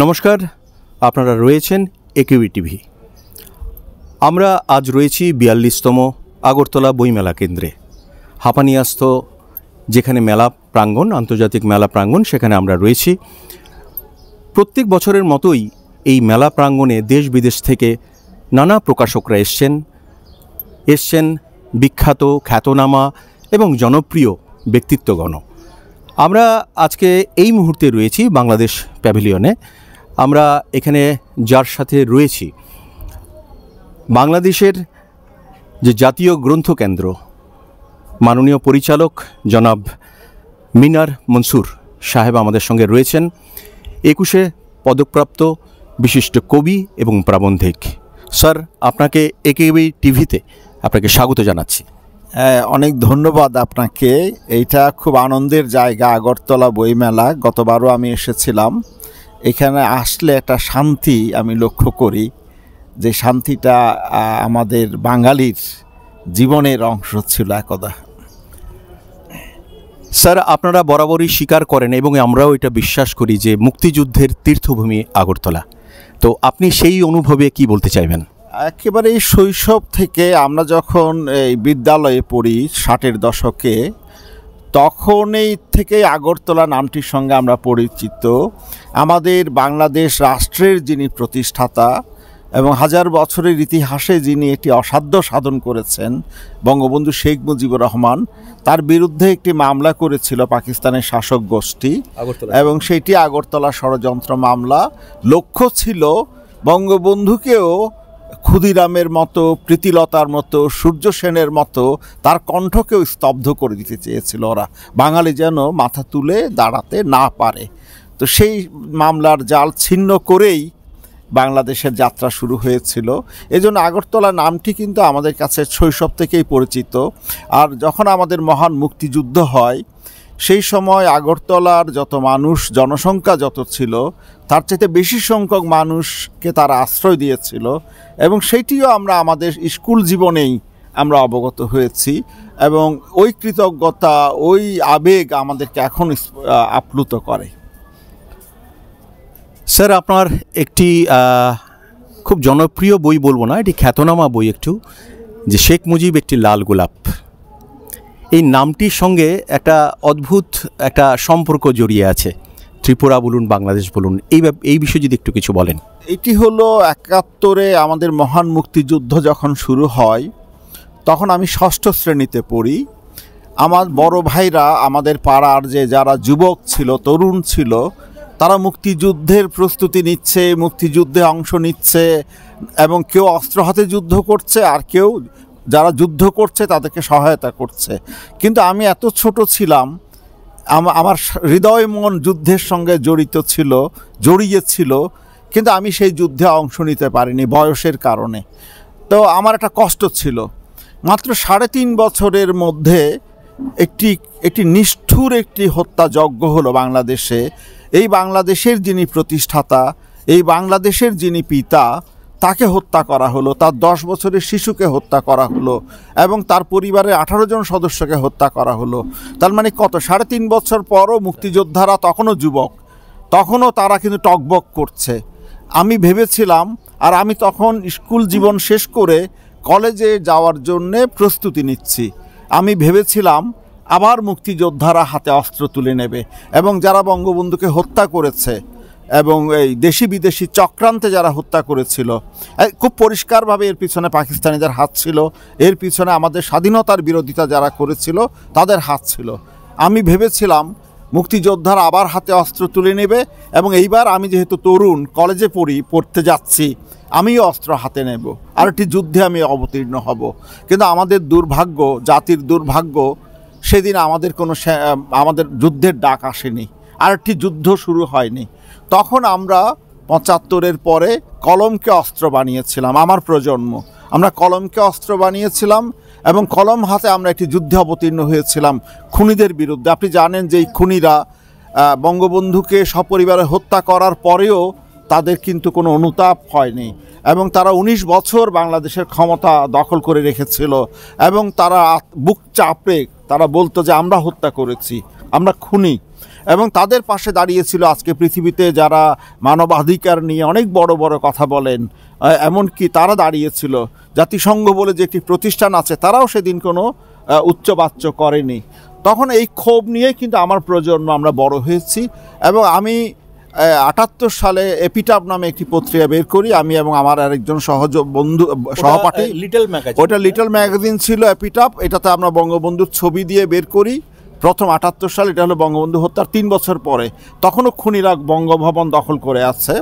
নমস্কার, আপনারা রয়েছেন একিউই টিভি। আমরা আজ রয়েছি ৪২তম আগরতলা বইমেলা কেন্দ্রে। হাপানিয়াস্থ যেখানে মেলা প্রাঙ্গণ, আন্তর্জাতিক মেলা প্রাঙ্গণ, সেখানে আমরা রয়েছি। প্রত্যেক বছরের মতোই এই মেলা প্রাঙ্গণে দেশ বিদেশ থেকে নানা প্রকাশকরা এসছেন বিখ্যাত, খ্যাতনামা এবং জনপ্রিয় ব্যক্তিত্বগণ। আমরা আজকে এই মুহূর্তে রয়েছি বাংলাদেশ প্যাভিলিয়নে। আমরা এখানে যার সাথে রয়েছি, বাংলাদেশের যে জাতীয় গ্রন্থকেন্দ্র মাননীয় পরিচালক জনাব মিনার মনসুর সাহেব আমাদের সঙ্গে রয়েছেন। ২১শে পদকপ্রাপ্ত বিশিষ্ট কবি এবং প্রাবন্ধিক। স্যার, আপনাকে একিউই টিভিতে আপনাকে স্বাগত জানাচ্ছি। অনেক ধন্যবাদ আপনাকে। এইটা খুব আনন্দের জায়গা, আগরতলা বইমেলা। গতবারও আমি এসেছিলাম। এখানে আসলে একটা শান্তি আমি লক্ষ্য করি, যে শান্তিটা আমাদের বাঙালির জীবনের অংশ ছিল একদা। স্যার, আপনারা বরাবরই স্বীকার করেন এবং আমরাও এটা বিশ্বাস করি যে মুক্তিযুদ্ধের তীর্থভূমি আগরতলা। তো আপনি সেই অনুভবে কি বলতে চাইবেন? একেবারে এই শৈশব থেকে আমরা যখন এই বিদ্যালয়ে পড়ি ৬০-এর দশকে, তখনই থেকেই আগরতলা নামটির সঙ্গে আমরা পরিচিত। আমাদের বাংলাদেশ রাষ্ট্রের যিনি প্রতিষ্ঠাতা এবং হাজার বছরের ইতিহাসে যিনি এটি অসাধ্য সাধন করেছেন, বঙ্গবন্ধু শেখ মুজিবুর রহমান, তার বিরুদ্ধে একটি মামলা করেছিল পাকিস্তানের শাসক গোষ্ঠী, এবং সেটি আগরতলা ষড়যন্ত্র মামলা। লক্ষ্য ছিল বঙ্গবন্ধুকেও ক্ষুদিরামের মতো, প্রীতিলতার মতো, সূর্য সেনের মতো তার কণ্ঠকেও স্তব্ধ করে দিতে চেয়েছিল ওরা, বাঙালি যেন মাথা তুলে দাঁড়াতে না পারে। তো সেই মামলার জাল ছিন্ন করেই বাংলাদেশের যাত্রা শুরু হয়েছিল। এজন্য আগরতলা নামটি কিন্তু আমাদের কাছে শৈশব থেকেই পরিচিত। আর যখন আমাদের মহান মুক্তিযুদ্ধ হয়, সেই সময় আগরতলার যত মানুষ, জনসংখ্যা যত ছিল, তার চাইতে বেশি সংখ্যক মানুষকে তারা আশ্রয় দিয়েছিল, এবং সেইটিও আমরা আমাদের স্কুল জীবনেই আমরা অবগত হয়েছি। এবং ওই কৃতজ্ঞতা, ওই আবেগ আমাদেরকে এখন আপ্লুত করে। স্যার, আপনার একটি খুব জনপ্রিয় বই বলবো না, এটি খ্যাতনামা বই একটু, যে শেখ মুজিব একটি লাল গোলাপ। এই নামটির সঙ্গে একটা অদ্ভুত একটা সম্পর্ক জড়িয়ে আছে। ত্রিপুরা বলুন, বাংলাদেশ বলুন, এই বিষয়ে যদি একটু কিছু বলেন। এটি হলো ৭১-এ আমাদের মহান মুক্তিযুদ্ধ যখন শুরু হয়, তখন আমি ৬ষ্ঠ শ্রেণীতে পড়ি। আমার বড় ভাইরা, আমাদের পাড়ার যে যারা যুবক ছিল, তরুণ ছিল, তারা মুক্তিযুদ্ধের প্রস্তুতি নিচ্ছে, মুক্তিযুদ্ধে অংশ নিচ্ছে, এবং কেউ অস্ত্র হাতে যুদ্ধ করছে, আর কেউ যারা যুদ্ধ করছে তাদেরকে সহায়তা করছে। কিন্তু আমি এত ছোট ছিলাম, আমার হৃদয় মন যুদ্ধের সঙ্গে জড়িয়েছিল, কিন্তু আমি সেই যুদ্ধে অংশ নিতে পারিনি বয়সের কারণে। তো আমার একটা কষ্ট ছিল। মাত্র ৩.৫ বছরের মধ্যে একটি নিষ্ঠুর একটি হত্যাযজ্ঞ হলো বাংলাদেশে। এই বাংলাদেশের যিনি প্রতিষ্ঠাতা, এই বাংলাদেশের যিনি পিতা, তাকে হত্যা করা হলো, তার ১০ বছরের শিশুকে হত্যা করা হলো, এবং তার পরিবারের ১৮ জন সদস্যকে হত্যা করা হলো। তার মানে কত, ৩.৫ বছর পরও মুক্তিযোদ্ধারা তখনও যুবক, তখনও তারা কিন্তু টকবক করছে। আমি ভেবেছিলাম, আর আমি তখন স্কুল জীবন শেষ করে কলেজে যাওয়ার জন্যে প্রস্তুতি নিচ্ছি, আমি ভেবেছিলাম আবার মুক্তিযোদ্ধারা হাতে অস্ত্র তুলে নেবে, এবং যারা বঙ্গবন্ধুকে হত্যা করেছে এবং এই দেশি বিদেশি চক্রান্তে যারা হত্যা করেছিল, খুব পরিষ্কারভাবে এর পিছনে পাকিস্তানিদের হাত ছিল, এর পিছনে আমাদের স্বাধীনতার বিরোধিতা যারা করেছিল তাদের হাত ছিল। আমি ভেবেছিলাম মুক্তিযোদ্ধারা আবার হাতে অস্ত্র তুলে নেবে, এবং এইবার আমি যেহেতু তরুণ, কলেজে পড়তে যাচ্ছি, আমিও অস্ত্র হাতে নেব, আর একটি যুদ্ধে আমি অবতীর্ণ হব। কিন্তু আমাদের দুর্ভাগ্য, জাতির দুর্ভাগ্য, সেদিন আমাদের যুদ্ধের ডাক আসেনি, আর একটি যুদ্ধ শুরু হয়নি। তখন আমরা ৭৫-এর পরে কলমকে অস্ত্র বানিয়েছিলাম, আমার প্রজন্ম, আমরা কলমকে অস্ত্র বানিয়েছিলাম, এবং কলম হাতে আমরা একটি যুদ্ধে অবতীর্ণ হয়েছিলাম খুনিদের বিরুদ্ধে। আপনি জানেন যে এই খুনিরা বঙ্গবন্ধুকে সপরিবারে হত্যা করার পরেও তাদের কিন্তু কোনো অনুতাপ হয়নি, এবং তারা ১৯ বছর বাংলাদেশের ক্ষমতা দখল করে রেখেছিল, এবং তারা বুক চাপড়ে তারা বলতো যে আমরা হত্যা করেছি, আমরা খুনি। এবং তাদের পাশে দাঁড়িয়েছিল আজকে পৃথিবীতে যারা মানবাধিকার নিয়ে অনেক বড় বড় কথা বলেন, এমনকি তারা দাঁড়িয়েছিল। জাতিসংঘ বলে যে একটি প্রতিষ্ঠান আছে, তারাও সেদিন কোনো উচ্চবাচ্য করেনি। তখন এই ক্ষোভ নিয়ে কিন্তু আমার প্রজন্ম আমরা বড় হয়েছি। এবং আমি ৭৮ সালে এপিটাপ নামে একটি পত্রিকা বের করি, আমি এবং আমার আরেকজন সহপাঠী। ওটা লিটল ম্যাগাজিন ছিল এপিটাপ। এটাতে আমরা বঙ্গবন্ধুর ছবি দিয়ে বের করি। প্রথম ৭৮ সাল, এটা হলো বঙ্গবন্ধু হত্যার 3 বছর পরে। তখনও খুনিরা বঙ্গভবন দখল করে আছে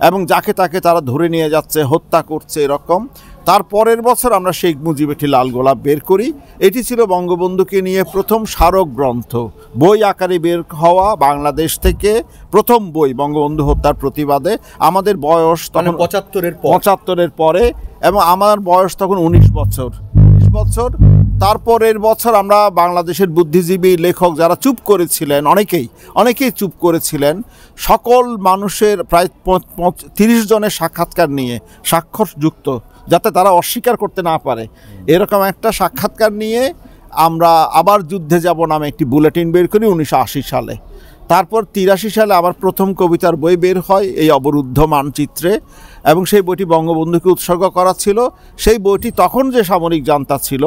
এবং যাকে তাকে তারা ধরে নিয়ে যাচ্ছে, হত্যা করছে এরকম। তার পরের বছর আমরা শেখ মুজিব একটি লাল গোলাপ বের করি। এটি ছিল বঙ্গবন্ধুকে নিয়ে প্রথম স্মারক গ্রন্থ, বই আকারে বের হওয়া বাংলাদেশ থেকে প্রথম বই বঙ্গবন্ধু হত্যার প্রতিবাদে। আমাদের বয়স তখন ৭৫-এর পরে, এবং আমার বয়স তখন 19 বছর। তারপরের বছর আমরা বাংলাদেশের বুদ্ধিজীবী লেখক যারা চুপ করেছিলেন, অনেকেই চুপ করেছিলেন, সকল মানুষের প্রায় 30 জনের সাক্ষাৎকার নিয়ে, স্বাক্ষরযুক্ত, যাতে তারা অস্বীকার করতে না পারে, এরকম একটা সাক্ষাৎকার নিয়ে আমরা আবার যুদ্ধে যাব নামে একটি বুলেটিন বের করি 1980 সালে। তারপর 83 সালে আবার প্রথম কবিতার বই বের হয়, এই অবরুদ্ধ মানচিত্রে, এবং সেই বইটি বঙ্গবন্ধুকে উৎসর্গ করা ছিল। সেই বইটি তখন যে সামরিক জান্তা ছিল,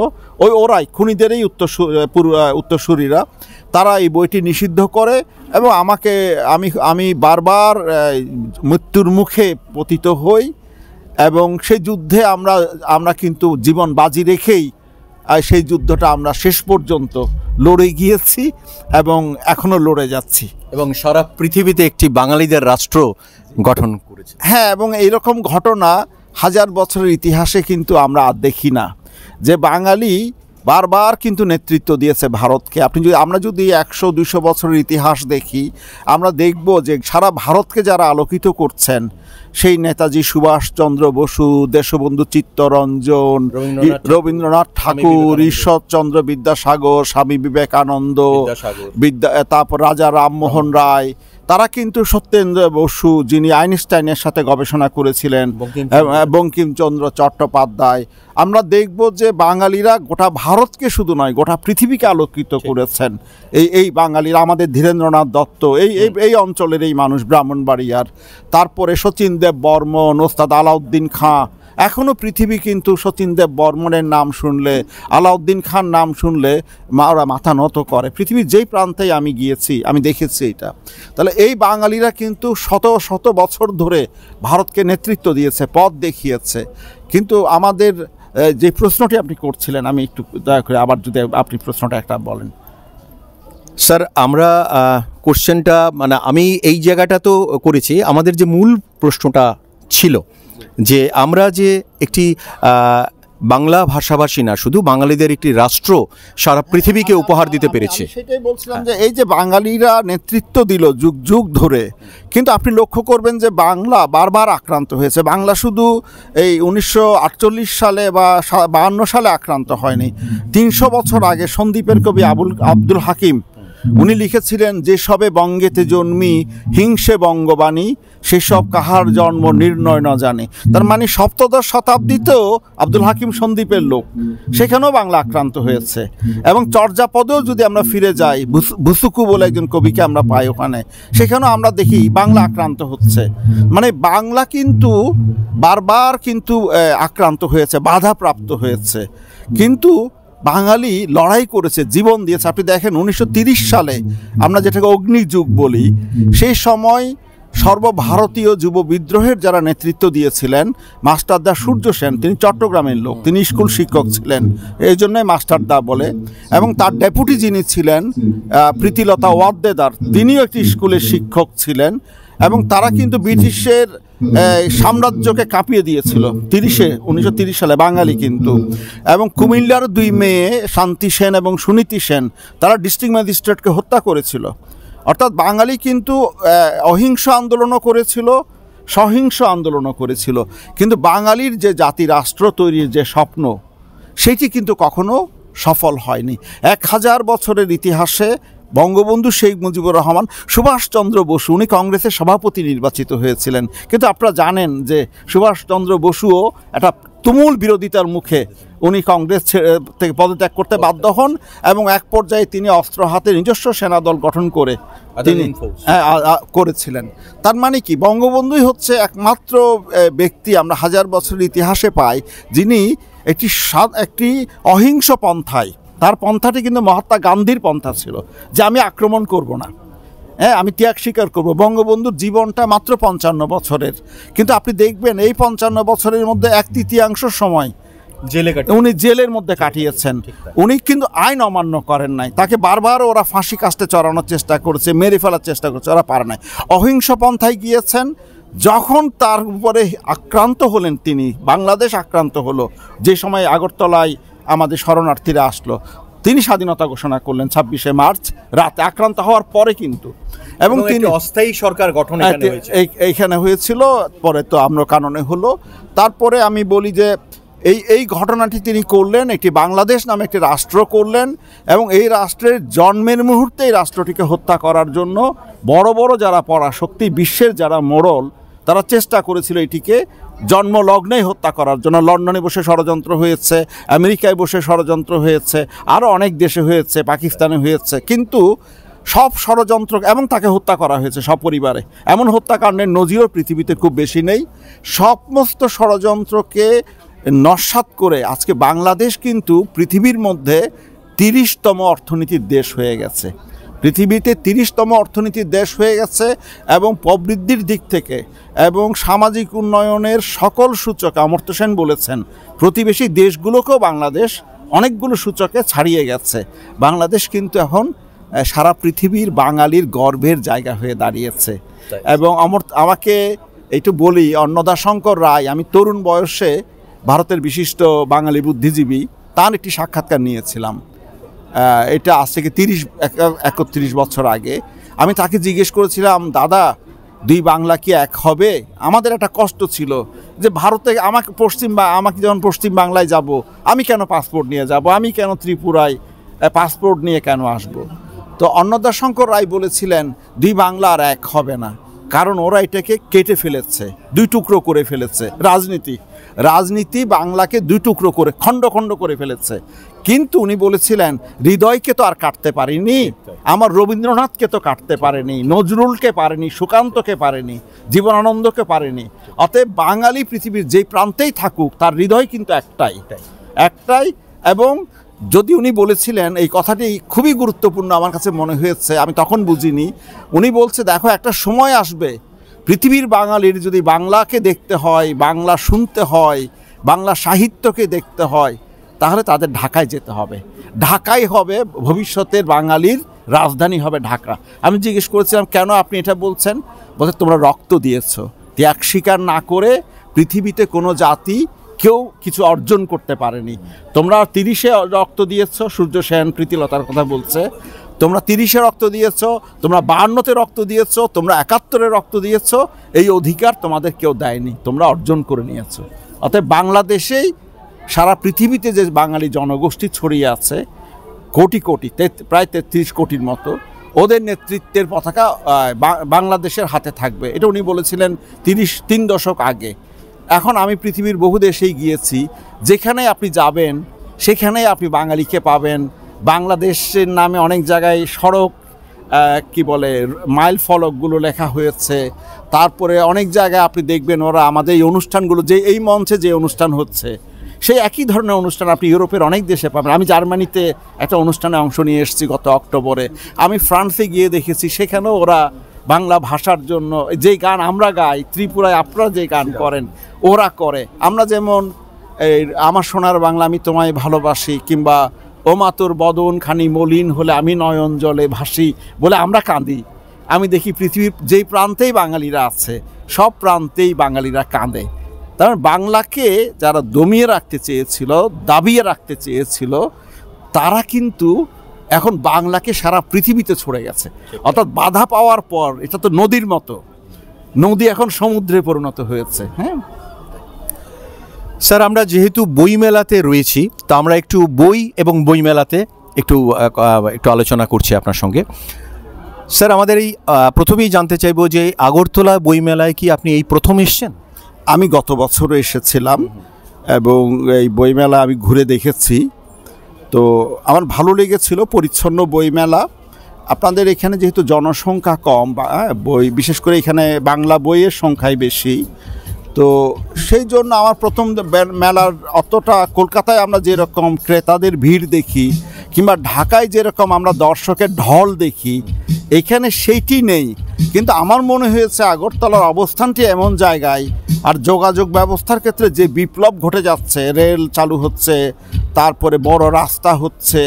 ওরাই খুনিদেরই উত্তরসূরিরা, তারা এই বইটি নিষিদ্ধ করে এবং আমি বারবার মৃত্যুর মুখে পতিত হই। এবং সেই যুদ্ধে আমরা কিন্তু জীবন বাজি রেখেই সেই যুদ্ধটা আমরা শেষ পর্যন্ত লড়ে গিয়েছি এবং এখনও লড়ে যাচ্ছি, এবং সারা পৃথিবীতে একটি বাঙালিদের রাষ্ট্র গঠন করেছে। হ্যাঁ, এবং এইরকম ঘটনা 1000 বছরের ইতিহাসে কিন্তু আমরা আর দেখি না, যে বাঙালি বারবার কিন্তু নেতৃত্ব দিয়েছে ভারতকে। আমরা যদি 100-200 বছরের ইতিহাস দেখি, আমরা দেখব যে সারা ভারতকে যারা আলোকিত করছেন, সেই নেতাজি সুভাষচন্দ্র বসু, দেশবন্ধু চিত্তরঞ্জন, রবীন্দ্রনাথ ঠাকুর, ঈশ্বরচন্দ্র বিদ্যাসাগর, স্বামী বিবেকানন্দ, তারপর রাজা রামমোহন রায়, তারা কিন্তু সত্যেন্দ্র বসু, যিনি আইনস্টাইনের সাথে গবেষণা করেছিলেন, বঙ্কিমচন্দ্র চট্টোপাধ্যায়, আমরা দেখব যে বাঙালিরা গোটা ভারতকে শুধু নয়, গোটা পৃথিবীকে আলোকিত করেছেন। এই বাঙালিরা, আমাদের ধীরেন্দ্রনাথ দত্ত, এই অঞ্চলের এই মানুষ, ব্রাহ্মণবাড়িয়ার। তারপরে শচীন দেব বর্মন, ওস্তাদ আলাউদ্দিন খাঁ। এখনও পৃথিবী কিন্তু শচীন দেব বর্মনের নাম শুনলে, আলাউদ্দিন খান নাম শুনলে ওরা মাথা নত করে। পৃথিবীর যেই প্রান্তেই আমি গিয়েছি, আমি দেখেছি এটা। তাহলে এই বাঙালিরা কিন্তু শত শত বছর ধরে ভারতকে নেতৃত্ব দিয়েছে, পথ দেখিয়েছে। কিন্তু আমাদের যে প্রশ্নটি আপনি করছিলেন, আমি একটু দয়া করে আবার যদি আপনি প্রশ্নটা একটা বলেন। স্যার, আমরা কোশ্চেনটা আমি এই জায়গাটা তো করেছি, আমাদের যে মূল প্রশ্নটা ছিল যে আমরা যে একটি বাংলা ভাষাভাষী না, শুধু বাঙালিদের একটি রাষ্ট্র সারা পৃথিবীকে উপহার দিতে পেরেছে। সেটাই বলছিলাম যে এই যে বাঙালিরা নেতৃত্ব দিল যুগ যুগ ধরে, কিন্তু আপনি লক্ষ্য করবেন যে বাংলা বারবার আক্রান্ত হয়েছে। বাংলা শুধু এই 1948 সালে বা 52 সালে আক্রান্ত হয়নি। 300 বছর আগে সন্দ্বীপের কবি আব্দুল হাকিম, উনি লিখেছিলেন, যে সবে বঙ্গেতে জন্মি হিংসে বঙ্গবাণী, সেসব কাহার জন্ম নির্ণয় না জানে। তার মানে 7শ শতাব্দীতেও আব্দুল হাকিম সন্দ্বীপের লোক, সেখানেও বাংলা আক্রান্ত হয়েছে। এবং চর্যাপদেও যদি আমরা ফিরে যাই, ভুসুকু বলে একজন কবিকে আমরা পাই ওখানে, সেখানেও আমরা দেখি বাংলা আক্রান্ত হচ্ছে। মানে বাংলা কিন্তু বারবার কিন্তু আক্রান্ত হয়েছে, বাধাপ্রাপ্ত হয়েছে, কিন্তু বাঙালি লড়াই করেছে, জীবন দিয়েছে। আপনি দেখেন 1930 সালে আমরা যেটাকে অগ্নিযুগ বলি, সেই সময় সর্বভারতীয় যুব বিদ্রোহের যারা নেতৃত্ব দিয়েছিলেন, মাস্টারদা সূর্য সেন, তিনি চট্টগ্রামের লোক, তিনি স্কুল শিক্ষক ছিলেন, এই জন্যই মাস্টারদা বলে। এবং তার ডেপুটি যিনি ছিলেন প্রীতিলতা ওয়াদ্দেদার, তিনিও একটি স্কুলের শিক্ষক ছিলেন। এবং তারা কিন্তু ব্রিটিশের সাম্রাজ্যকে কাঁপিয়ে দিয়েছিল 1930 সালে, বাঙালি কিন্তু। এবং কুমিল্লার 2 মেয়ে শান্তি সেন এবং সুনীতি সেন, তারা ডিস্ট্রিক্ট ম্যাজিস্ট্রেটকে হত্যা করেছিল। অর্থাৎ বাঙালি কিন্তু অহিংস আন্দোলনও করেছিল, সহিংস আন্দোলনও করেছিল, কিন্তু বাঙালির যে জাতি রাষ্ট্র তৈরির যে স্বপ্ন, সেটি কিন্তু কখনো সফল হয়নি। 1000 বছরের ইতিহাসে বঙ্গবন্ধু শেখ মুজিবুর রহমান, সুভাষচন্দ্র বসু, উনি কংগ্রেসের সভাপতি নির্বাচিত হয়েছিলেন, কিন্তু আপনারা জানেন যে সুভাষচন্দ্র বসুও একটা তুমুল বিরোধিতার মুখে উনি কংগ্রেস থেকে পদত্যাগ করতে বাধ্য হন এবং এক পর্যায়ে তিনি অস্ত্র হাতে নিজস্ব সেনাদল গঠন করে তিনি করেছিলেন। তার মানে কি, বঙ্গবন্ধুই হচ্ছে একমাত্র ব্যক্তি আমরা হাজার বছরের ইতিহাসে পাই যিনি একটি অহিংস পন্থায়, তার পন্থাটি কিন্তু মহাত্মা গান্ধীর পন্থা ছিল যে আমি আক্রমণ করব না, হ্যাঁ আমি ত্যাগ স্বীকার করব। বঙ্গবন্ধুর জীবনটা মাত্র 55 বছরের, কিন্তু আপনি দেখবেন এই 55 বছরের মধ্যে 1/3 সময় উনি জেলের মধ্যে কাটিয়েছেন। উনি কিন্তু আইন অমান্য করেন নাই, তাকে বারবার ওরা ফাঁসি কাস্টে চড়ানোর চেষ্টা করেছে, মেরে ফেলার চেষ্টা করেছে, ওরা পারে নাই। অহিংস পন্থায় গিয়েছেন। যখন তার উপরে আক্রান্ত হলেন তিনি, বাংলাদেশ আক্রান্ত হলো, যে সময় আগরতলায় আমাদের শরণার্থীরা আসলো, তিনি স্বাধীনতা ঘোষণা করলেন 26শে মার্চ রাতে, আক্রান্ত হওয়ার পরে কিন্তু। এবং তিনি অস্থায়ী সরকার গঠন এইখানে হয়েছিল, পরে তো আমরা কাননে হলো। তারপরে আমি বলি যে এই ঘটনাটি তিনি করলেন, একটি বাংলাদেশ নামে একটি রাষ্ট্র করলেন, এবং এই রাষ্ট্রের জন্মের মুহূর্তে এই রাষ্ট্রটিকে হত্যা করার জন্য বড় বড় যারা পরাশক্তি, বিশ্বের যারা মোড়ল, তারা চেষ্টা করেছিল এটিকে জন্মলগ্নেই হত্যা করার জন্য। লন্ডনে বসে ষড়যন্ত্র হয়েছে, আমেরিকায় বসে ষড়যন্ত্র হয়েছে, আরও অনেক দেশে হয়েছে, পাকিস্তানে হয়েছে, কিন্তু সব ষড়যন্ত্র এবং তাকে হত্যা করা হয়েছে সপরিবারে। এমন হত্যাকাণ্ডের নজিরও পৃথিবীতে খুব বেশি নেই। সমস্ত ষড়যন্ত্রকে নস্যাৎ করে আজকে বাংলাদেশ কিন্তু পৃথিবীর মধ্যে 30তম অর্থনীতির দেশ হয়ে গেছে, পৃথিবীতে 30তম অর্থনীতির দেশ হয়ে গেছে। এবং প্রবৃদ্ধির দিক থেকে এবং সামাজিক উন্নয়নের সকল সূচকে, অমর্ত্য সেন বলেছেন, প্রতিবেশী দেশগুলোকেও বাংলাদেশ অনেকগুলো সূচকে ছাড়িয়ে গেছে। বাংলাদেশ কিন্তু এখন সারা পৃথিবীর বাঙালির গর্বের জায়গা হয়ে দাঁড়িয়েছে। এবং আমাকে একটু বলি, অন্নদাশঙ্কর রায়, আমি তরুণ বয়সে ভারতের বিশিষ্ট বাঙালি বুদ্ধিজীবী, তার একটি সাক্ষাৎকার নিয়েছিলাম, এটা আজ থেকে 31 বছর আগে। আমি তাকে জিজ্ঞেস করেছিলাম, দাদা দুই বাংলা কি এক হবে? আমাদের একটা কষ্ট ছিল যে ভারতে আমাকে যখন পশ্চিম বাংলায় যাব, আমি কেন পাসপোর্ট নিয়ে যাব, আমি কেন ত্রিপুরায় পাসপোর্ট নিয়ে কেন আসব? তো অন্নদাশঙ্কর রায় বলেছিলেন, দুই বাংলা আর এক হবে না, কারণ ওরা এটাকে কেটে ফেলেছে, দুই টুকরো করে ফেলেছে। রাজনীতি বাংলাকে দুই টুকরো করে খণ্ড খণ্ড করে ফেলেছে। কিন্তু উনি বলেছিলেন, হৃদয়কে তো আর কাটতে পারিনি, আমার রবীন্দ্রনাথকে তো কাটতে পারেনি, নজরুলকে পারেনি, সুকান্তকে পারেনি, জীবনানন্দকে পারেনি। অতএব বাঙালি পৃথিবীর যেই প্রান্তেই থাকুক, তার হৃদয় কিন্তু একটাই। এবং যদি উনি বলেছিলেন, এই কথাটি খুবই গুরুত্বপূর্ণ আমার কাছে মনে হয়েছে, আমি তখন বুঝিনি। উনি বলছে, দেখো একটা সময় আসবে পৃথিবীর বাঙালির যদি বাংলাকে দেখতে হয়, বাংলা শুনতে হয়, বাংলা সাহিত্যকে দেখতে হয়, তাহলে তাদের ঢাকায় যেতে হবে। ঢাকাই হবে ভবিষ্যতের বাঙালির রাজধানী, হবে ঢাকা। আমি জিজ্ঞেস করেছিলাম, কেন আপনি এটা বলছেন? বলছে, তোমরা রক্ত দিয়েছ, ত্যাগ স্বীকার না করে পৃথিবীতে কোনো জাতি কেউ কিছু অর্জন করতে পারেনি। তোমরা 30-এ রক্ত দিয়েছ, সূর্য সেন প্রীতিলতার কথা বলছে, তোমরা 30-এ রক্ত দিয়েছ, তোমরা 52-তে রক্ত দিয়েছ, তোমরা 71-এ রক্ত দিয়েছ, এই অধিকার তোমাদের কেউ দেয়নি, তোমরা অর্জন করে নিয়েছ। অতএব বাংলাদেশেই সারা পৃথিবীতে যে বাঙালি জনগোষ্ঠী ছড়িয়ে আছে, কোটি প্রায় 33 কোটির মতো, ওদের নেতৃত্বের পতাকা বাংলাদেশের হাতে থাকবে। এটা উনি বলেছিলেন 3 দশক আগে। এখন আমি পৃথিবীর বহু দেশেই গিয়েছি, যেখানে আপনি যাবেন সেখানেই আপনি বাঙালিকে পাবেন। বাংলাদেশের নামে অনেক জায়গায় সড়ক মাইল ফলকগুলো লেখা হয়েছে। তারপরে অনেক জায়গায় আপনি দেখবেন ওরা আমাদের এই অনুষ্ঠানগুলো, যে এই মঞ্চে যে অনুষ্ঠান হচ্ছে, সেই একই ধরনের অনুষ্ঠান আপনি ইউরোপের অনেক দেশে পাবেন। আমি জার্মানিতে একটা অনুষ্ঠানে অংশ নিয়ে এসেছি গত অক্টোবরে। আমি ফ্রান্সে গিয়ে দেখেছি, সেখানেও ওরা বাংলা ভাষার জন্য যে গান আমরা গাই, ত্রিপুরায় আপনারা যে গান করেন ওরা করে। আমরা যেমন এই আমার সোনার বাংলা আমি তোমায় ভালোবাসি, কিংবা ও মা তোর বদন খানি মলিন হলে আমি নয়ন জলে ভাসি বলে আমরা কাঁদি। আমি দেখি পৃথিবীর যেই প্রান্তেই বাঙালিরা আছে, সব প্রান্তেই বাঙালিরা কাঁদে। তার বাংলাকে যারা দমিয়ে রাখতে চেয়েছিল, দাবিয়ে রাখতে চেয়েছিল, তারা কিন্তু এখন বাংলাকে সারা পৃথিবীতে ছড়ে গেছে। অর্থাৎ বাধা পাওয়ার পর, এটা তো নদীর মতো, নদী এখন সমুদ্রে পরিণত হয়েছে। হ্যাঁ স্যার, আমরা যেহেতু বইমেলাতে রয়েছি, তা আমরা একটু বই এবং বইমেলাতে একটু আলোচনা করছি আপনার সঙ্গে। স্যার, আমাদের এই প্রথমেই জানতে চাইবো যে আগরতলা বইমেলায় কি আপনি এই প্রথম এসেছেন? আমি গত বছরও এসেছিলাম এবং এই বইমেলা আমি ঘুরে দেখেছি, তো আমার ভালো লেগেছিল। পরিচ্ছন্ন বইমেলা। আপনাদের এখানে যেহেতু জনসংখ্যা কম, বই বিশেষ করে এখানে বাংলা বইয়ের সংখ্যাই বেশি, তো সেই জন্য আমার প্রথম মেলার অতটা, কলকাতায় আমরা যেরকম ক্রেতাদের ভিড় দেখি কিংবা ঢাকায় যেরকম আমরা দর্শকের ঢল দেখি, এখানে সেইটি নেই। কিন্তু আমার মনে হয়েছে আগরতলার অবস্থানটি এমন জায়গায়, আর যোগাযোগ ব্যবস্থার ক্ষেত্রে যে বিপ্লব ঘটে যাচ্ছে, রেল চালু হচ্ছে, তারপরে বড় রাস্তা হচ্ছে,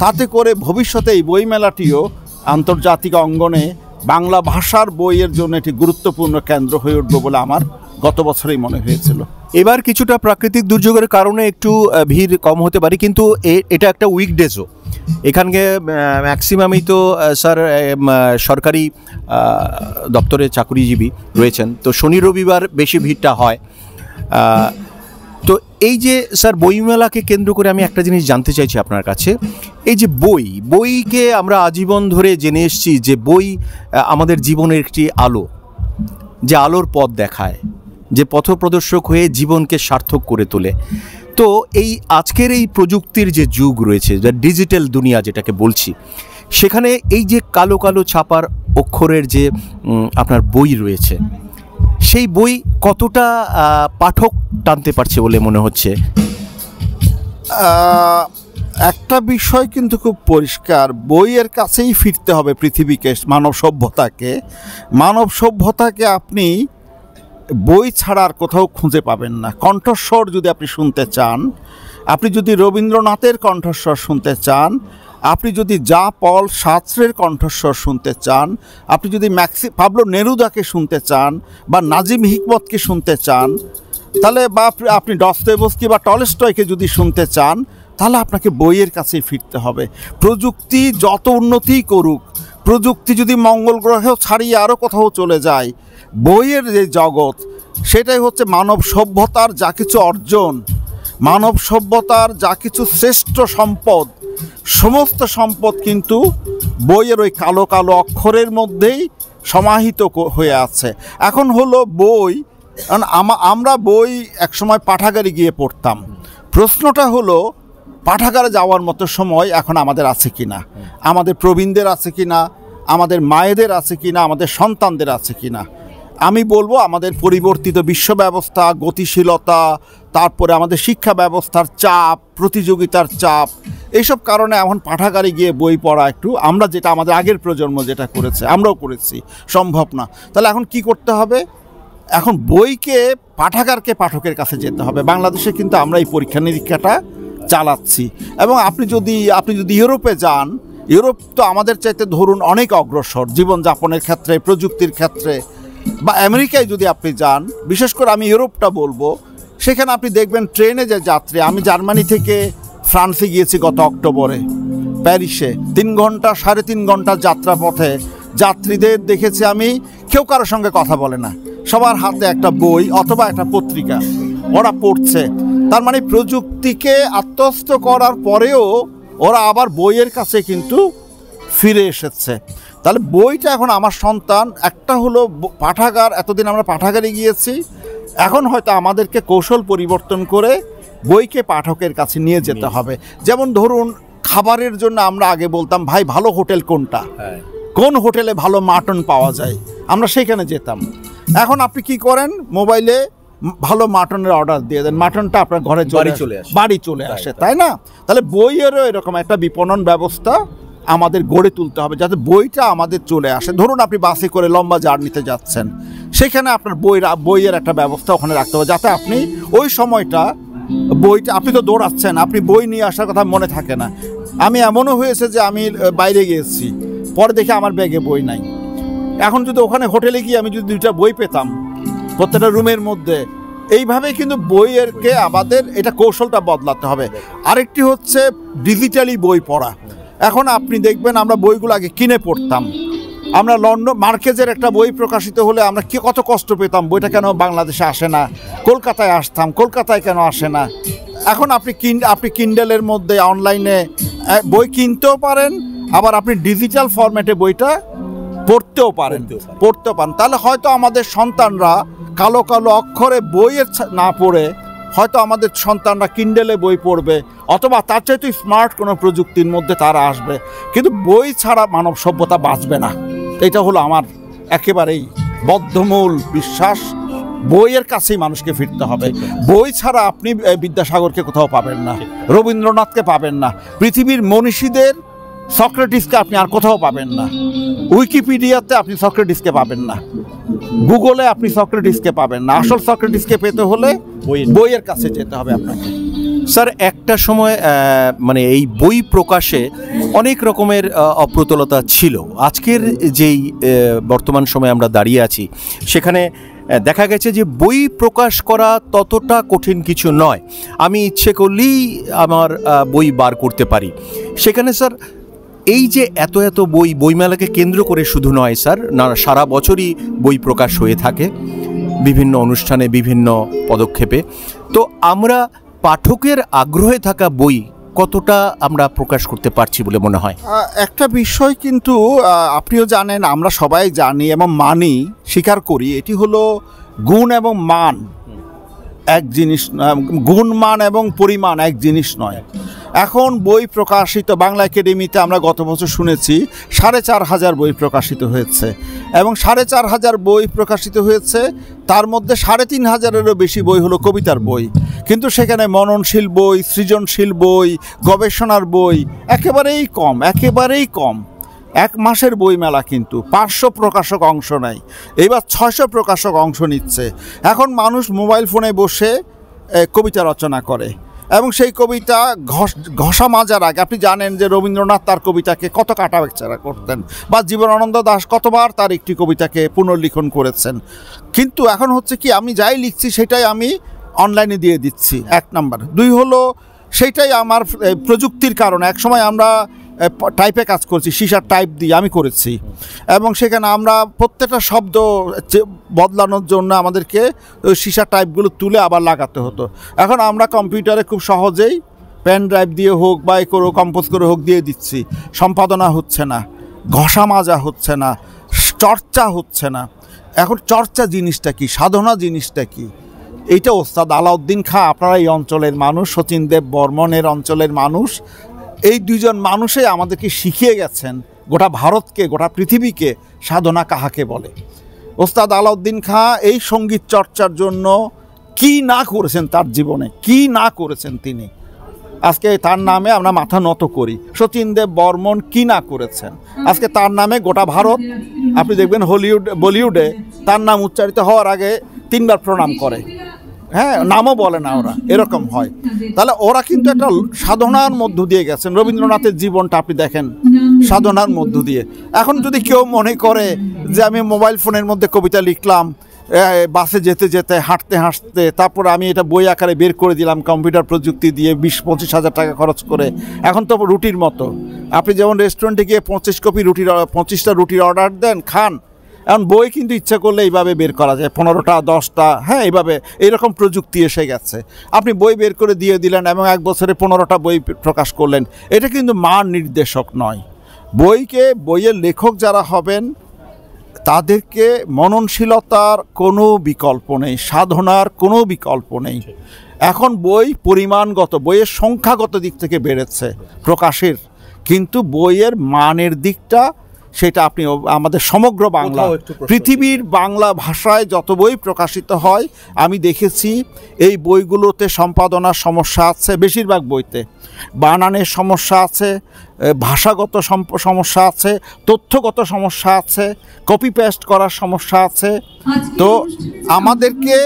তাতে করে ভবিষ্যতে এই বইমেলাটিও আন্তর্জাতিক অঙ্গনে বাংলা ভাষার বইয়ের জন্য একটি গুরুত্বপূর্ণ কেন্দ্র হয়ে উঠবে বলে আমার গত বছরেই মনে হয়েছিল। এবার কিছুটা প্রাকৃতিক দুর্যোগের কারণে একটু ভিড় কম হতে পারে, কিন্তু এটা একটা উইকডেজও। এখানকে ম্যাক্সিমামই তো স্যার সরকারি দপ্তরে চাকুরিজীবী রয়েছেন, তো শনি রবিবার বেশি ভিড়টা হয়। তো এই যে স্যার বইমেলাকে কেন্দ্র করে আমি একটা জিনিস জানতে চাইছি আপনার কাছে, এই যে বইকে আমরা আজীবন ধরে জেনে এসেছি যে বই আমাদের জীবনের একটি আলো, যে আলোর পথ দেখায়, যে পথপ্রদর্শক হয়ে জীবনকে সার্থক করে তোলে। তো এই আজকের এই প্রযুক্তির যে যুগ রয়েছে, যা ডিজিটাল দুনিয়া যেটাকে বলছি, সেখানে এই যে কালো কালো ছাপার অক্ষরের যে আপনার বই রয়েছে, সেই বই কতটা পাঠক টানতে পারছে বলে মনে হচ্ছে? একটা বিষয় কিন্তু খুব পরিষ্কার, বইয়ের কাছেই ফিরতে হবে পৃথিবীকে, মানব সভ্যতাকে আপনি বই ছাড়া আর কোথাও খুঁজে পাবেন না। কণ্ঠস্বর যদি আপনি শুনতে চান, আপনি যদি রবীন্দ্রনাথের কণ্ঠস্বর শুনতে চান, আপনি যদি জা পল সার্ত্রের কণ্ঠস্বর শুনতে চান, আপনি যদি পাবলো নেরুদাকে শুনতে চান বা নাজিম হিকমতকে শুনতে চান, তাহলে বা আপনি ডস্তয়েভস্কি বা টলস্টয়কে যদি শুনতে চান, তাহলে আপনাকে বইয়ের কাছেই ফিরতে হবে। প্রযুক্তি যত উন্নতিই করুক, প্রযুক্তি যদি মঙ্গল গ্রহেও ছাড়িয়ে আরও কোথাও চলে যায়, বইয়ের যে জগৎ, সেটাই হচ্ছে মানব সভ্যতার যা কিছু অর্জন, মানব সভ্যতার যা কিছু শ্রেষ্ঠ সম্পদ, সমস্ত সম্পদ কিন্তু বইয়ের ওই কালো কালো অক্ষরের মধ্যেই সমাহিত হয়ে আছে। এখন হলো বই, কারণ আমরা বই একসময় পাঠাগারে গিয়ে পড়তাম। প্রশ্নটা হলো, পাঠাগারে যাওয়ার মতো সময় এখন আমাদের আছে কি না, আমাদের প্রবীণদের আছে কি না, আমাদের মায়েদের আছে কি না, আমাদের সন্তানদের আছে কি না। আমি বলবো আমাদের পরিবর্তিত বিশ্ব ব্যবস্থা, গতিশীলতা, তারপরে আমাদের শিক্ষা ব্যবস্থার চাপ, প্রতিযোগিতার চাপ, এইসব কারণে এখন পাঠাগারে গিয়ে বই পড়া একটু, আমরা যেটা আমাদের আগের প্রজন্ম যেটা করেছে, আমরাও করেছি, সম্ভব না। তাহলে এখন কি করতে হবে? এখন বইকে পাঠাগারকে পাঠকের কাছে যেতে হবে। বাংলাদেশে কিন্তু আমরা এই পরীক্ষা নিরীক্ষাটা চালাচ্ছি। এবং আপনি যদি ইউরোপে যান, ইউরোপ তো আমাদের চাইতে ধরুন অনেক অগ্রসর জীবনযাপনের ক্ষেত্রে, প্রযুক্তির ক্ষেত্রে। বা আমেরিকায় যদি আপনি যান, বিশেষ করে আমি ইউরোপটা বলবো, সেখানে আপনি দেখবেন ট্রেনে যে যাত্রী, আমি জার্মানি থেকে ফ্রান্সে গিয়েছি গত অক্টোবরে, প্যারিসে 3 ঘন্টা 3.5 ঘন্টা যাত্রাপথে যাত্রীদের দেখেছি আমি, কেউ কারোর সঙ্গে কথা বলে না, সবার হাতে একটা বই অথবা একটা পত্রিকা, ওরা পড়ছে। তার মানে প্রযুক্তিকে আত্মস্থ করার পরেও ওরা আবার বইয়ের কাছে কিন্তু ফিরে এসেছে। তাহলে বইটা এখন আমার সন্তান। একটা হলো পাঠাগার, এতদিন আমরা পাঠাগারে গিয়েছি, এখন হয়তো আমাদেরকে কৌশল পরিবর্তন করে বইকে পাঠকের কাছে নিয়ে যেতে হবে। যেমন ধরুন খাবারের জন্য আমরা আগে বলতাম, ভাই ভালো হোটেল কোনটা, কোন হোটেলে ভালো মাটন পাওয়া যায়, আমরা সেখানে যেতাম। এখন আপনি কি করেন, মোবাইলে ভালো মাটনের অর্ডার দিয়ে দেন, মাটনটা আপনার ঘরে বাড়ি চলে আসে, তাই না? তাহলে বইয়েরও এরকম একটা বিপণন ব্যবস্থা আমাদের গড়ে তুলতে হবে, যাতে বইটা আমাদের চলে আসে। ধরুন আপনি বাসে করে লম্বা জার্নিতে যাচ্ছেন, সেখানে আপনার বইয়ের একটা ব্যবস্থা ওখানে রাখতে হবে, যাতে আপনি ওই সময়টা বইটা, আপনি তো দৌড়াচ্ছেন, আপনি বই নিয়ে আসার কথা মনে থাকে না। আমি এমনও হয়েছে যে আমি বাইরে গিয়েছি, পরে দেখে আমার ব্যাগে বই নাই। এখন যদি ওখানে হোটেলে গিয়ে আমি যদি 2টা বই পেতাম প্রত্যেকটা রুমের মধ্যে, এইভাবে কিন্তু বইয়েরকে আমাদের এটা কৌশলটা বদলাতে হবে। আরেকটি হচ্ছে ডিজিটালি বই পড়া। এখন আপনি দেখবেন আমরা বইগুলো আগে কিনে পড়তাম, আমরা লন্ডন মার্কেজের একটা বই প্রকাশিত হলে আমরা কত কষ্ট পেতাম, বইটা কেন বাংলাদেশে আসে না, কলকাতায় আসতাম, কলকাতায় কেন আসে না। এখন আপনি কিন্ডেলের মধ্যে অনলাইনে বই কিনতেও পারেন, আবার আপনি ডিজিটাল ফরম্যাটে বইটা পড়তেও পারেন। তাহলে হয়তো আমাদের সন্তানরা কালো কালো অক্ষরে বইয়ের না পড়ে হয়তো আমাদের সন্তানরা কিন্ডেলে বই পড়বে, অথবা তার চাইতে স্মার্ট কোনো প্রযুক্তির মধ্যে তারা আসবে, কিন্তু বই ছাড়া মানব সভ্যতা বাঁচবে না। এটা হলো আমার একেবারেই বদ্ধমূল বিশ্বাস। বইয়ের কাছেই মানুষকে ফিরতে হবে। বই ছাড়া আপনি বিদ্যাসাগরকে কোথাও পাবেন না, রবীন্দ্রনাথকে পাবেন না, পৃথিবীর মনীষীদের সক্রেটিসকে আপনি আর কোথাও পাবেন না, উইকিপিডিয়াতে আপনি সক্রেটিসকে পাবেন না, গুগলে আপনি সক্রেটিসকে পাবেন না। আসল সক্রেটিসকে পেতে হলে বইয়ের কাছে যেতে হবে আপনাকে। স্যার, একটা সময় মানে এই বই প্রকাশে অনেক রকমের অপ্রতুলতা ছিল। আজকের যেই বর্তমান সময়ে আমরা দাঁড়িয়ে আছি, সেখানে দেখা গেছে যে বই প্রকাশ করা ততটা কঠিন কিছু নয়। আমি ইচ্ছে করলেই আমার বই বার করতে পারি। সেখানে স্যার এই যে এত এত বইমেলাকে কেন্দ্র করে শুধু নয় স্যার, না, সারা বছরই বই প্রকাশ হয়ে থাকে বিভিন্ন অনুষ্ঠানে, বিভিন্ন পদক্ষেপে। তো আমরা পাঠকের আগ্রহে থাকা বই কতটা আমরা প্রকাশ করতে পারছি বলে মনে হয়? একটা বিষয় কিন্তু আপনিও জানেন, আমরা সবাই জানি এবং মানি, স্বীকার করি, এটি হলো গুণ এবং মান এক জিনিস, গুণ মান এবং পরিমাণ এক জিনিস নয়। এখন বই প্রকাশিত বাংলা একাডেমিতে আমরা গত বছর শুনেছি 4,500 বই প্রকাশিত হয়েছে, এবং 4,500 বই প্রকাশিত হয়েছে, তার মধ্যে 3,500-এরও বেশি বই হলো কবিতার বই। কিন্তু সেখানে মননশীল বই, সৃজনশীল বই, গবেষণার বই একেবারেই কম, একেবারেই কম। এক মাসের বই মেলা কিন্তু 500 প্রকাশক অংশ নেয়, এইবার 600 প্রকাশক অংশ নিচ্ছে। এখন মানুষ মোবাইল ফোনে বসে কবিতা রচনা করে, এবং সেই কবিতা ঘষা মাজার আগে আপনি জানেন যে রবীন্দ্রনাথ তার কবিতাকে কত কাটাবেচারা করতেন, বা জীবনানন্দ দাশ কতবার তার একটি কবিতাকে পুনর্লিখন করেছেন। কিন্তু এখন হচ্ছে কি, আমি যাই লিখছি সেটাই আমি অনলাইনে দিয়ে দিচ্ছি, 1 নাম্বার। 2 হলো সেইটাই আমার প্রযুক্তির কারণে। এক সময় আমরা টাইপে কাজ করছি, সিসার টাইপ দিয়ে আমি করেছি, এবং সেখানে আমরা প্রত্যেকটা শব্দ বদলানোর জন্য আমাদেরকে ওই সিসার টাইপগুলো তুলে আবার লাগাতে হতো। এখন আমরা কম্পিউটারে খুব সহজেই পেন ড্রাইভ দিয়ে হোক বা কম্পোজ করে হোক দিয়ে দিচ্ছি। সম্পাদনা হচ্ছে না, ঘষা মাজা হচ্ছে না, চর্চা হচ্ছে না। এখন চর্চা জিনিসটা কি, সাধনা জিনিসটা কি, এইটা ওস্তাদ আলাউদ্দিন খাঁ, আপনারা এই অঞ্চলের মানুষ, শচীন দেব বর্মনের অঞ্চলের মানুষ, এই 2 জন মানুষই আমাদেরকে শিখিয়ে গেছেন, গোটা ভারতকে, গোটা পৃথিবীকে সাধনা কাহাকে বলে। ওস্তাদ আলাউদ্দিন খাঁ এই সঙ্গীত চর্চার জন্য কি না করেছেন, তার জীবনে কি না করেছেন তিনি, আজকে তার নামে আমরা মাথা নত করি। শচীন দেব বর্মন কি না করেছেন, আজকে তার নামে গোটা ভারত, আপনি দেখবেন বলিউডে তার নাম উচ্চারিত হওয়ার আগে 3 বার প্রণাম করে, হ্যাঁ, নামও বলে না ওরা, এরকম হয়। তাহলে ওরা কিন্তু একটা সাধনার মধ্য দিয়ে গেছেন। রবীন্দ্রনাথের জীবনটা আপনি দেখেন, সাধনার মধ্য দিয়ে। এখন যদি কেউ মনে করে যে আমি মোবাইল ফোনের মধ্যে কবিতা লিখলাম, বাসে যেতে যেতে, হাঁটতে হাঁটতে, তারপর আমি এটা বই আকারে বের করে দিলাম কম্পিউটার প্রযুক্তি দিয়ে 20-25 হাজার টাকা খরচ করে, এখন তো রুটির মতো। আপনি যেমন রেস্টুরেন্টে গিয়ে 25টা রুটির অর্ডার দেন, খান, এখন বই কিন্তু ইচ্ছা করলে এইভাবে বের করা যায়, 15টা 10টা, হ্যাঁ, এইভাবে এইরকম প্রযুক্তি এসে গেছে। আপনি বই বের করে দিয়ে দিলেন এবং 1 বছরে 15টা বই প্রকাশ করলেন। এটা কিন্তু মান নির্দেশক নয়। বইয়ের লেখক যারা হবেন তাদেরকে মননশীলতার কোনো বিকল্প নেই, সাধনার কোনো বিকল্প নেই। এখন বই পরিমাণগত, বইয়ের সংখ্যাগত দিক থেকে বেড়েছে প্রকাশের, কিন্তু বইয়ের মানের দিকটা, সেটা আপনি আমাদের সমগ্র বাংলা, পৃথিবীর বাংলা ভাষায় যত বই প্রকাশিত হয় আমি দেখেছি এই বইগুলোতে সম্পাদনার সমস্যা আছে, বেশিরভাগ বইতে বানানের সমস্যা আছে, ভাষাগত সমস্যা আছে, তথ্যগত সমস্যা আছে, কপি পেস্ট করার সমস্যা আছে। তো আমাদেরকে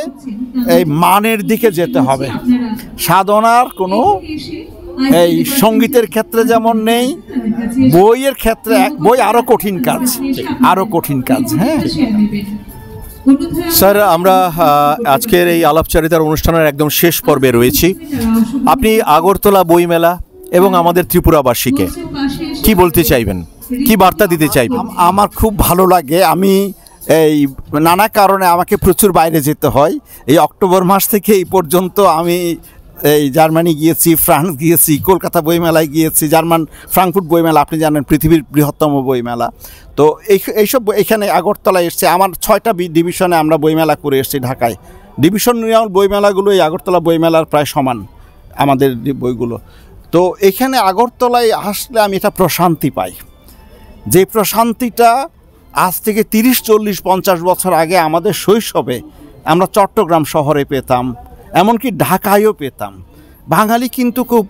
এই মানের দিকে যেতে হবে। সাধনার কোনো, এই সঙ্গীতের ক্ষেত্রে যেমন নেই, বইয়ের ক্ষেত্রে বই আরো কঠিন কাজ, আরো কঠিন কাজ। হ্যাঁ স্যার, আমরা আজকের এই আলাপচারিতার অনুষ্ঠানের একদম শেষ পর্বে রয়েছি। আপনি আগরতলা বইমেলা এবং আমাদের ত্রিপুরাবাসীকে কি বলতে চাইবেন, কি বার্তা দিতে চাইবেন? আমার খুব ভালো লাগে, আমি এই নানা কারণে আমাকে প্রচুর বাইরে যেতে হয়। এই অক্টোবর মাস থেকে এই পর্যন্ত আমি এই জার্মানি গিয়েছি, ফ্রান্স গিয়েছি, কলকাতা বইমেলায় গিয়েছি, ফ্রাঙ্কফুর্ট বইমেলা আপনি জানেন পৃথিবীর বৃহত্তম বইমেলা। তো এইসব এখানে আগরতলায় এসছে, আমার 6টা ডিভিশনে আমরা বইমেলা করে এসেছি ঢাকায়। ডিভিশন নির্মাণ বইমেলাগুলো এই আগরতলা বইমেলার প্রায় সমান আমাদের বইগুলো। তো এখানে আগরতলায় আসলে আমি এটা প্রশান্তি পাই, যে প্রশান্তিটা আজ থেকে 30, 40, 50 বছর আগে আমাদের শৈশবে আমরা চট্টগ্রাম শহরে পেতাম, এমনকি ঢাকায়ও পেতাম। বাঙালি কিন্তু খুব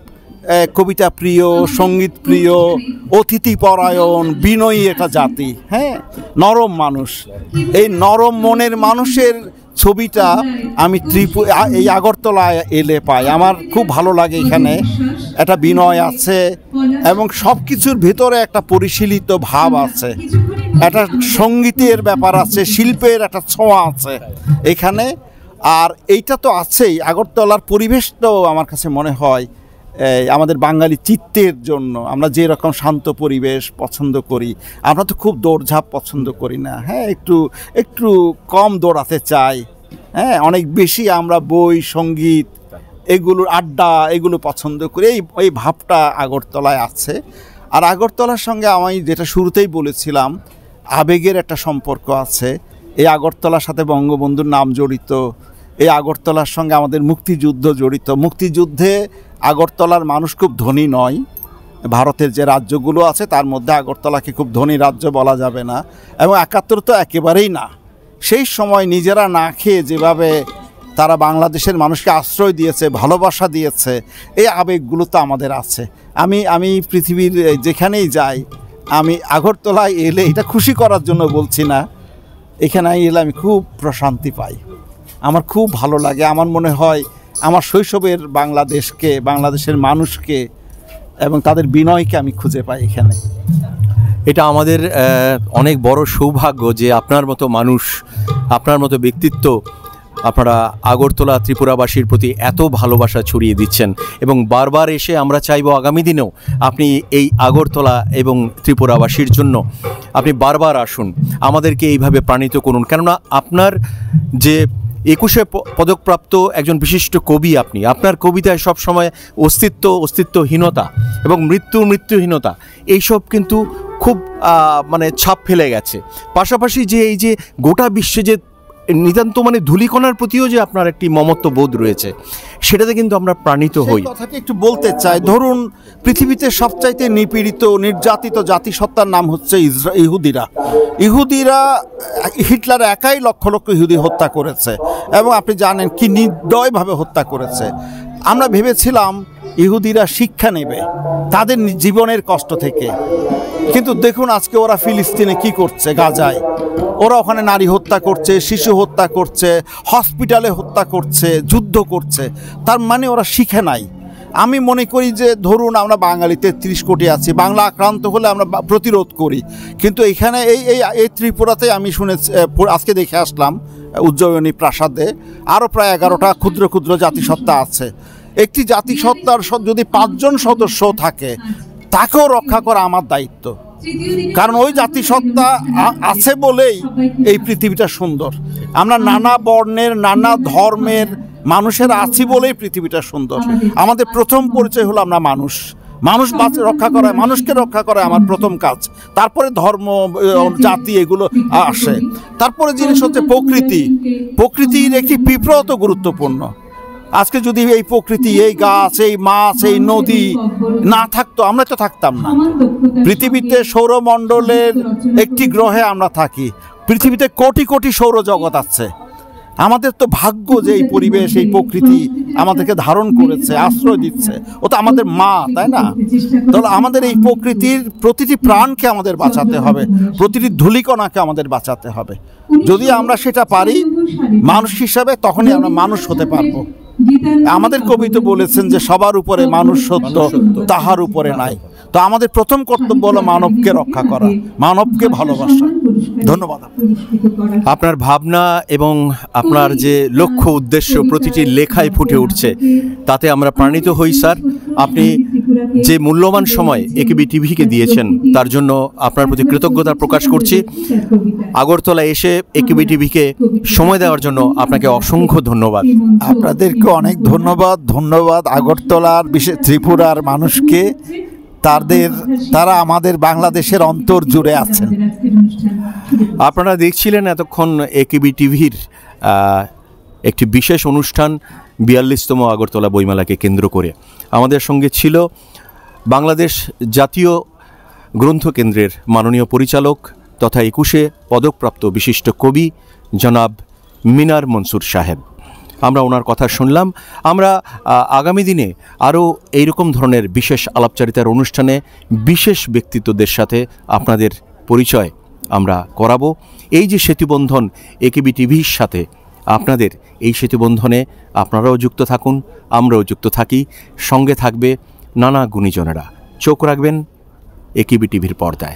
কবিতা প্রিয়, সঙ্গীত প্রিয়, অতিথিপরায়ণ, বিনয়ী একটা জাতি, হ্যাঁ, নরম মানুষ। এই নরম মনের মানুষের ছবিটা আমি এই আগরতলায় এলে পাই। আমার খুব ভালো লাগে, এখানে একটা বিনয় আছে এবং সব কিছুর ভিতরে একটা পরিশীলিত ভাব আছে, একটা সঙ্গীতের ব্যাপার আছে, শিল্পের একটা ছোঁয়া আছে এখানে। আর এইটা তো আছেই, আগরতলার পরিবেশটাও আমার কাছে মনে হয় আমাদের বাঙালি চিত্তের জন্য। আমরা যে রকম শান্ত পরিবেশ পছন্দ করি, আমরা তো খুব দৌড়ঝাঁপ পছন্দ করি না, হ্যাঁ, একটু কম দৌড়াতে চাই, হ্যাঁ, অনেক বেশি আমরা বই, সঙ্গীত, এগুলোর আড্ডা, এগুলো পছন্দ করি। এই ভাবটা আগরতলায় আছে। আর আগরতলার সঙ্গে আমি যেটা শুরুতেই বলেছিলাম, আবেগের একটা সম্পর্ক আছে। এই আগরতলার সাথে বঙ্গবন্ধুর নাম জড়িত, এই আগরতলার সঙ্গে আমাদের মুক্তিযুদ্ধ জড়িত। মুক্তিযুদ্ধে আগরতলার মানুষ খুব ধনী নয়, ভারতের যে রাজ্যগুলো আছে তার মধ্যে আগরতলাকে খুব ধনী রাজ্য বলা যাবে না, এবং 71 তো একেবারেই না। সেই সময় নিজেরা না খেয়ে যেভাবে তারা বাংলাদেশের মানুষকে আশ্রয় দিয়েছে, ভালোবাসা দিয়েছে, এই আবেগগুলো তো আমাদের আছে। আমি পৃথিবীর যেখানেই যাই, আমি আগরতলায় এলে, এটা খুশি করার জন্য বলছি না, এখানে এলে আমি খুব প্রশান্তি পাই, আমার খুব ভালো লাগে। আমার মনে হয় আমার শৈশবের বাংলাদেশকে, বাংলাদেশের মানুষকে এবং তাদের বিনয়কে আমি খুঁজে পাই এখানে। এটা আমাদের অনেক বড় সৌভাগ্য যে আপনার মতো মানুষ, আপনার মতো ব্যক্তিত্ব আপনারা আগরতলা ত্রিপুরাবাসীর প্রতি এত ভালোবাসা ছড়িয়ে দিচ্ছেন, এবং বারবার এসে আমরা চাইব আগামী দিনেও আপনি এই আগরতলা এবং ত্রিপুরাবাসীর জন্য আপনি বারবার আসুন, আমাদেরকে এইভাবে প্রাণিত করুন। কেননা আপনার যে 21 পদকপ্রাপ্ত একজন বিশিষ্ট কবি, আপনার কবিতায় সবসময় অস্তিত্বহীনতা এবং মৃত্যুহীনতা এইসব কিন্তু খুব মানে ছাপ ফেলে গেছে। পাশাপাশি যে এই যে গোটা বিশ্বে যে নিতান্ত মানে ধূলিকণার প্রতিও যে আপনার একটি মমত্ব বোধ রয়েছে, সেটাতে কিন্তু আমরা প্রাণিত হই। কথাটি একটু বলতে চাই, ধরুন পৃথিবীতে সবচাইতে নিপীড়িত, নির্যাতিত জাতিসত্তার নাম হচ্ছে ইহুদিরা হিটলার একাই লক্ষ লক্ষ ইহুদি হত্যা করেছে, এবং আপনি জানেন কি নির্দয়ভাবে হত্যা করেছে। আমরা ভেবেছিলাম ইহুদিরা শিক্ষা নেবে তাদের জীবনের কষ্ট থেকে, কিন্তু দেখুন আজকে ওরা ফিলিস্তিনে কি করছে, গাজায় ওরা ওখানে নারী হত্যা করছে, শিশু হত্যা করছে, হসপিটালে হত্যা করছে, যুদ্ধ করছে। তার মানে ওরা শিখে নাই। আমি মনে করি যে ধরুন আমরা বাঙালিতে 30 কোটি আছি, বাংলা আক্রান্ত হলে আমরা প্রতিরোধ করি, কিন্তু এইখানে এই ত্রিপুরাতে আমি শুনেছি, আজকে দেখে আসলাম উজ্জয়িনী প্রাসাদে আরও প্রায় 11টা ক্ষুদ্র ক্ষুদ্র জাতিসত্তা আছে। একটি জাতিসত্তার যদি 5 জন সদস্য থাকে, তাকেও রক্ষা করা আমার দায়িত্ব, কারণ ওই জাতিসত্তা আছে বলেই এই পৃথিবীটা সুন্দর। আমরা নানা বর্ণের, নানা ধর্মের মানুষের আছি বলেই পৃথিবীটা সুন্দর। আমাদের প্রথম পরিচয় হলো আমরা মানুষ রক্ষা করা, মানুষকে রক্ষা করা আমার প্রথম কাজ। তারপরে ধর্ম, জাতি এগুলো আসে। তারপরে জিনিস হচ্ছে প্রকৃতির একটি পিঁপড়াও তো গুরুত্বপূর্ণ। আজকে যদি এই প্রকৃতি, এই গাছ, এই মাছ, এই নদী না থাকতো, আমরা তো থাকতাম না। পৃথিবীতে সৌরমণ্ডলের একটি গ্রহে আমরা থাকি, পৃথিবীতে কোটি কোটি সৌরজগৎ আছে। আমাদের তো ভাগ্য যে এই পরিবেশ, এই প্রকৃতি আমাদেরকে ধারণ করেছে, আশ্রয় দিচ্ছে, ও তো আমাদের মা, তাই না? তাহলে আমাদের এই প্রকৃতির প্রতিটি প্রাণকে আমাদের বাঁচাতে হবে, প্রতিটি ধূলিকণাকে আমাদের বাঁচাতে হবে। যদি আমরা সেটা পারি মানুষ হিসাবে, তখনই আমরা মানুষ হতে পারবো। আমাদের কবি তো বলেছেন যে সবার উপরে মানুষ সত্য, তাহার উপরে নাই। তো আমাদের প্রথম কর্তব্য হলো মানবকে রক্ষা করা, মানবকে ভালোবাসা। ধন্যবাদ। আপনার ভাবনা এবং আপনার যে লক্ষ্য উদ্দেশ্য প্রতিটি লেখায় ফুটে উঠছে, তাতে আমরা প্রাণিত হই স্যার। আপনি যে মূল্যবান সময় একেবি টিভিকে দিয়েছেন, তার জন্য আপনার প্রতি কৃতজ্ঞতা প্রকাশ করছি। আগরতলা এসে একেবি টিভিকে সময় দেওয়ার জন্য আপনাকে অসংখ্য ধন্যবাদ। আপনাদেরকে অনেক ধন্যবাদ আগরতলার, বিশেষ ত্রিপুরার মানুষকে। তারা আমাদের বাংলাদেশের অন্তর জুড়ে আছেন। আপনারা দেখছিলেন এতক্ষণ একেবি টিভির একটি বিশেষ অনুষ্ঠান ৪২তম আগরতলা বইমেলাকে কেন্দ্র করে। আমাদের সঙ্গে ছিল বাংলাদেশ জাতীয় গ্রন্থকেন্দ্রের মাননীয় পরিচালক তথা ২১ পদকপ্রাপ্ত বিশিষ্ট কবি জনাব মিনার মনসুর সাহেব। আমরা ওনার কথা শুনলাম। আমরা আগামী দিনে আরও এইরকম ধরনের বিশেষ আলাপচারিতার অনুষ্ঠানে বিশেষ ব্যক্তিত্বদের সাথে আপনাদের পরিচয় আমরা করাবো। এই যে সেতুবন্ধন একেবি টিভির সাথে আপনাদের, এই সেতুবন্ধনে আপনারাও যুক্ত থাকুন, আমরাও যুক্ত থাকি। সঙ্গে থাকবে নানা গুণীজনেরা। চোখ রাখবেন একেবি টিভির পর্দায়।